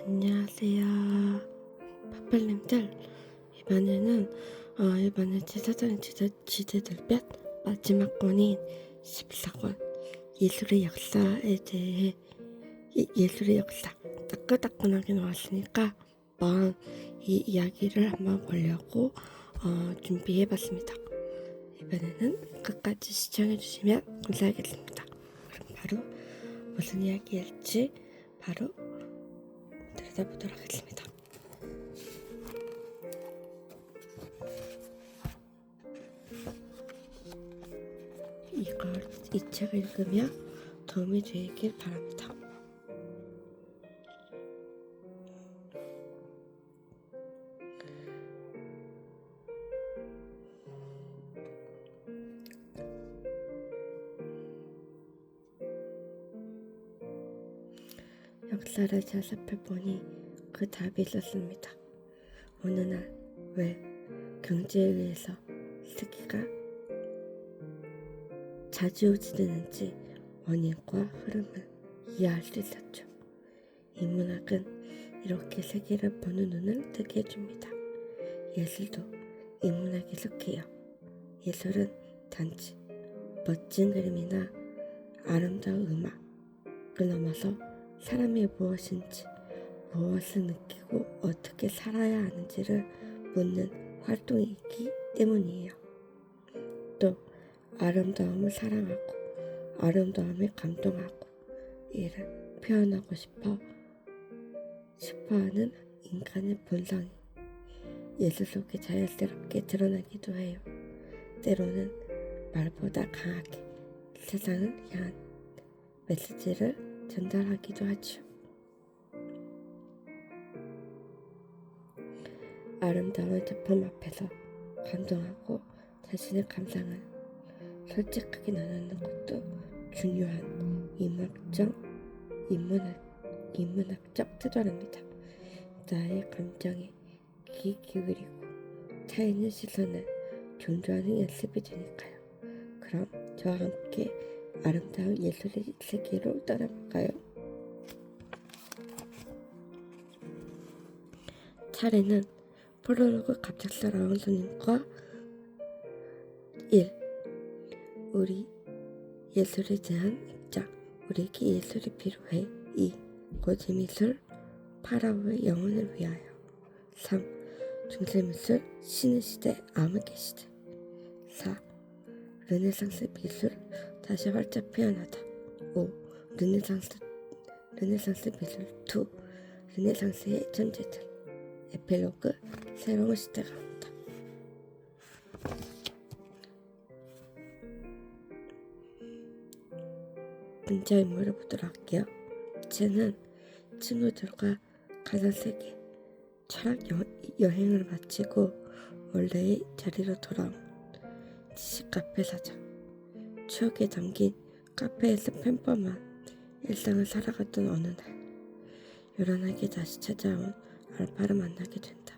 안녕하세요. 파플님들, 이번에 제사장 지대들볕 마지막 권인 14권 예술의 역사에 대해 예술의 역사 따끈따끈하게 나왔으니까 한번 이 이야기를 한번 보려고 준비해봤습니다. 이번에는 끝까지 시청해주시면 감사하겠습니다. 그럼 바로 무슨 이야기일지 바로 들여다보도록 하겠습니다. 이 책을 읽으며 도움이 되길 바랍니다. 역사를 잘 살펴보니 그 답이 있었습니다. 어느 날 왜 경제에 의해서 쓰기가 좌지우지되는지 원인과 흐름을 이해할 수 있었죠. 이 문학은 이렇게 세계를 보는 눈을 뜨게 해줍니다. 예술도 이 문학에 속해요. 예술은 단지 멋진 그림이나 아름다운 음악을 넘어서 사람이 무엇인지, 무엇을 느끼고 어떻게 살아야 하는지를 묻는 활동이기 때문이에요. 또 아름다움을 사랑하고 아름다움에 감동하고 이를 표현하고 싶어하는 인간의 본성이 예술 속에 자연스럽게 드러나기도 해요. 때로는 말보다 강하게 세상을 향한 메시지를 전달하기도 하죠. 아름다운 작품 앞에서 감동하고 자신의 감상을 솔직하게 나누는 것도 중요한 인문학적 태도랍니다. 나의 감정에 귀 기울이고 타인의 시선을 존중하는 연습이 되니까요. 그럼 저와 함께 아름다운 예술의 세계로 떠나볼까요? 차례는 프롤로그 갑작스러운 손님과 1. 우리 예술에 대한 입장. 우리에게 예술이 필요해. 2. 고대미술 파라오의 영혼을 위하여. 3. 중세미술 신의 시대 암흑의 시대. 4. 르네상스 미술 다시 활짝 피어나다. 5. 르네상스 미술 2. 르네상스의 천재들. 에필로그 새로운 시대가 온다. 등장인물을 보도록 할게요. 쟤는 친구들과 가상세계 철학 여행을 마치고 원래의 자리로 돌아온 지식 카페 사장. 추억에 담긴 카페에서 평범한 일상을 살아갔던 어느 날 요란하게 다시 찾아온 알파를 만나게 된다.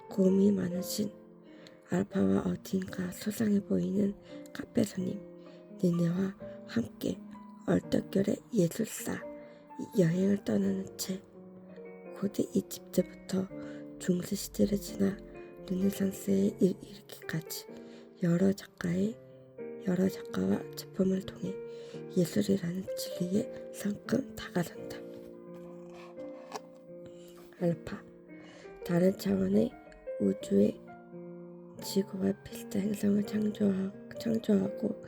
고음이 많으신 알파와 어딘가 소상해 보이는 카페 손님 니네와 함께 얼떨결에 예술사 여행을 떠나는 채 고대 이집트부터 중세시대를 지나 르네상스에 이르기까지 여러 작가와 작품을 통해 예술이라는 진리에 성큼 다가선다. 알파, 다른 차원의 우주의 지구와 비슷한 행성을 창조하고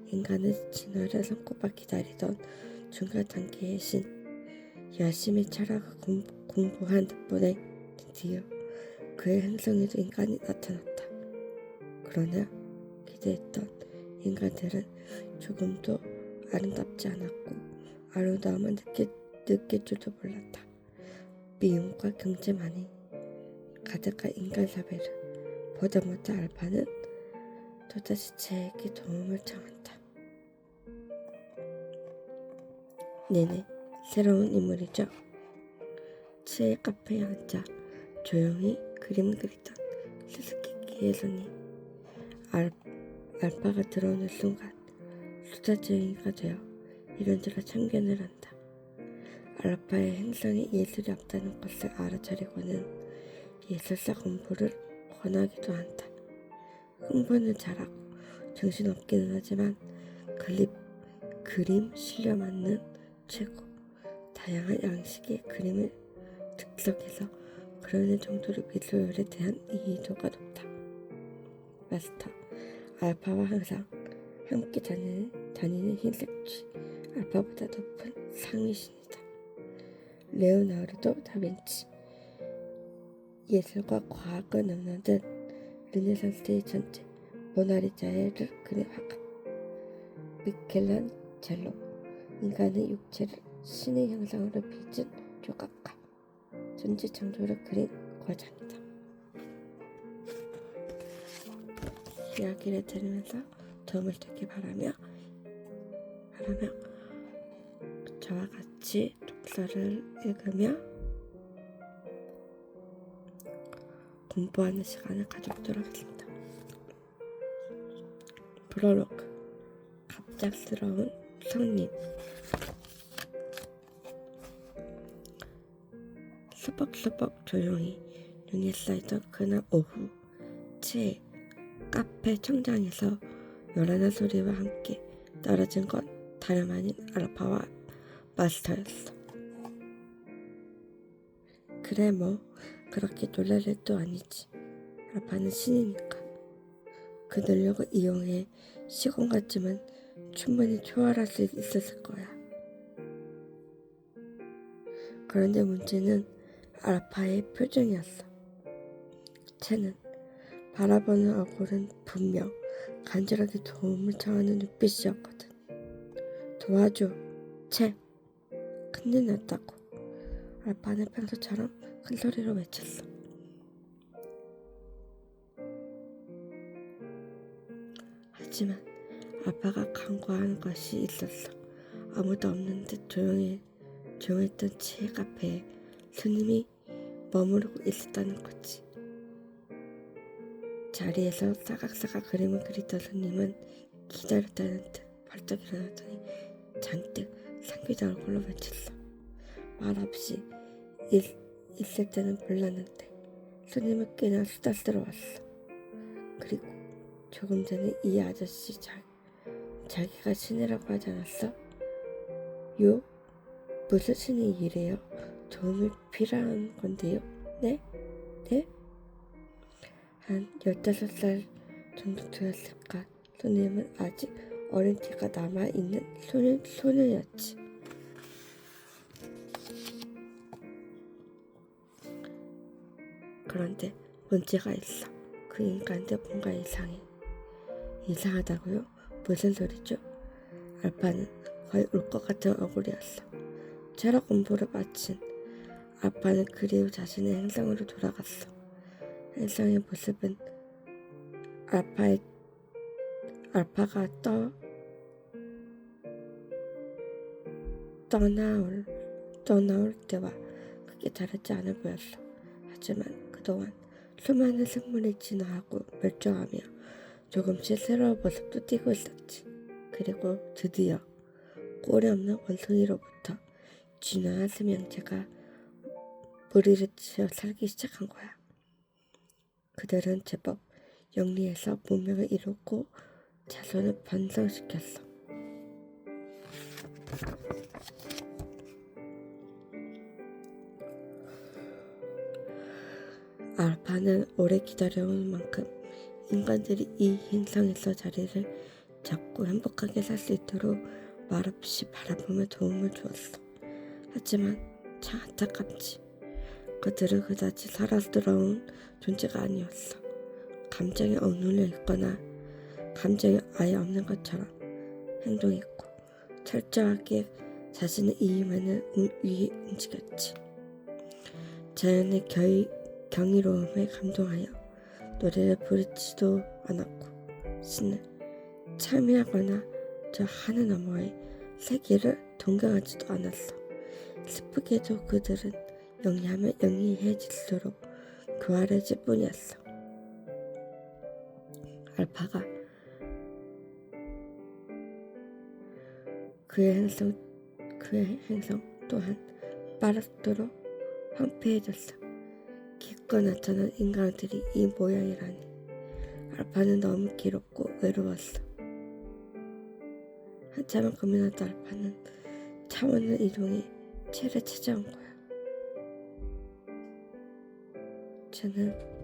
인간의 진화를 손꼽아 기다리던 중간 단계의 신. 열심히 철학을 공부한 덕분에 드디어 그의 행성에도 인간이 나타났다. 그러나 기대했던 인간들은 조금도 아름답지 않았고 아름다움을 느낄 줄도 몰랐다. 미움과 경쟁만이 가득한 인간 사회를 보다 못한 알파는 또다시 쟤에게 도움을 청한다. 네네, 새로운 인물이죠. 쟤의 카페에 앉아 조용히 그림을 그리던 수수께끼의 손님. 알파가 들어오는 순간 수다쟁이가 되어 이런저런 참견을 한다. 알파의 행성에 예술이 없다는 것을 알아차리고는 예술사 공부를 권하기도 한다. 흥분은 잘하고 정신없기는 하지만 그림 실려 맞는 최고 다양한 양식의 그림을 득석해서 그려낼 정도로 미술에 대한 이해도가 높다. 마스터, 알파와 항상 함께 다니는 흰색 쥐, 알파보다 높은 상위신이다. 레오나르도 다빈치, 예술과 과학을 넘나든 르네상스의 천재, 모나리자를 그린 화가, 미켈란젤로, 인간의 육체를 신의 형상으로 빚은 조각가, 존재 창조를 그린 과장이다. 이야기를 들으면서 도움을 되길 바라며 저와 같이 독서를 읽으며 공부하는 시간을 가져보도록 하겠습니다. 프롤로그, 갑작스러운 손님. 수벅수벅 조용히 눈이 쌓이던 그날 오후, 제 카페 청장에서 요란한 소리와 함께 떨어진 건 다름 아닌 알파와 마스터였어. 그래 뭐 그렇게 놀랄 일도 아니지. 알파는 신이니까. 그 능력을 이용해 시공 같지만 충분히 초월할 수 있었을 거야. 그런데 문제는 알파의 표정이었어. 쟤는 바라보는 얼굴은 분명 간절하게 도움을 청하는 눈빛이었거든. 도와줘, 쟤. 큰일 났다고. 알파는 평소처럼 큰 소리로 외쳤어. 하지만 알파가 간과한 것이 있었어. 아무도 없는 듯 조용했던 제 카페에 손님이 머무르고 있었다는 거지. 자리에서 사각사각 그림을 그리던 손님은 기다렸다는 듯 벌떡 일어나더니 잔뜩 상기된 얼굴로 외쳤어. 말없이 있을 때는 몰랐는데 손님은 꽤나 수다스러웠어. 그리고 조금 전에 이 아저씨 자기가 신이라고 하지 않았어? 요? 무슨 신이 이래요? 도움이 필요한 건데요? 네? 네? 한 15살 정도 되었을까? 손님은 아직 어린 티가 남아있는 소녀였지. 그런데 문제가 있어. 그 인간들 뭔가 이상해. 이상하다고요? 무슨 소리죠? 알파는 거의 울 것 같은 얼굴이었어. 철학 공부를 마친 알파는 그리고 자신의 행성으로 돌아갔어. 행성의 모습은 알파가 떠나올 때와 크게 다르지 않아 보였어. 하지만 그동안 수많은 생물이 진화하고 멸종하며 조금씩 새로운 모습도 띠고 있었지. 그리고 드디어 꼴이 없는 원숭이로부터 진화한 생명체가 무리를 지어 살기 시작한 거야. 그들은 제법 영리해서 문명을 이루고 자손을 번성시켰어. 알파는 오래 기다려온 만큼 인간들이 이 행성에서 자리를 잡고 행복하게 살 수 있도록 말없이 바라보며 도움을 주었어. 하지만 참 안타깝지. 그들은 그다지 사랑스러운 존재가 아니었어. 감정에 억눌려 있거나 감정이 아예 없는 것처럼 행동했고 철저하게 자신의 이익만을 위해 움직였지. 자연의 경이로움에 감동하여 노래를 부르지도 않았고 신을 참여하거나 저 하늘 너머의 세계를 동경하지도 않았어. 슬프게도 그들은 영리하면 영리해질수록 교활해질 뿐이었어. 알파가 그의 행성 또한 빠르도록 황폐해졌어. 기껏 나타난 인간들이 이 모양이라니. 알파는 너무 괴롭고 외로웠어. 한참을 고민하다 알파는 차원을 이동해 채를 찾아온 거야. 저는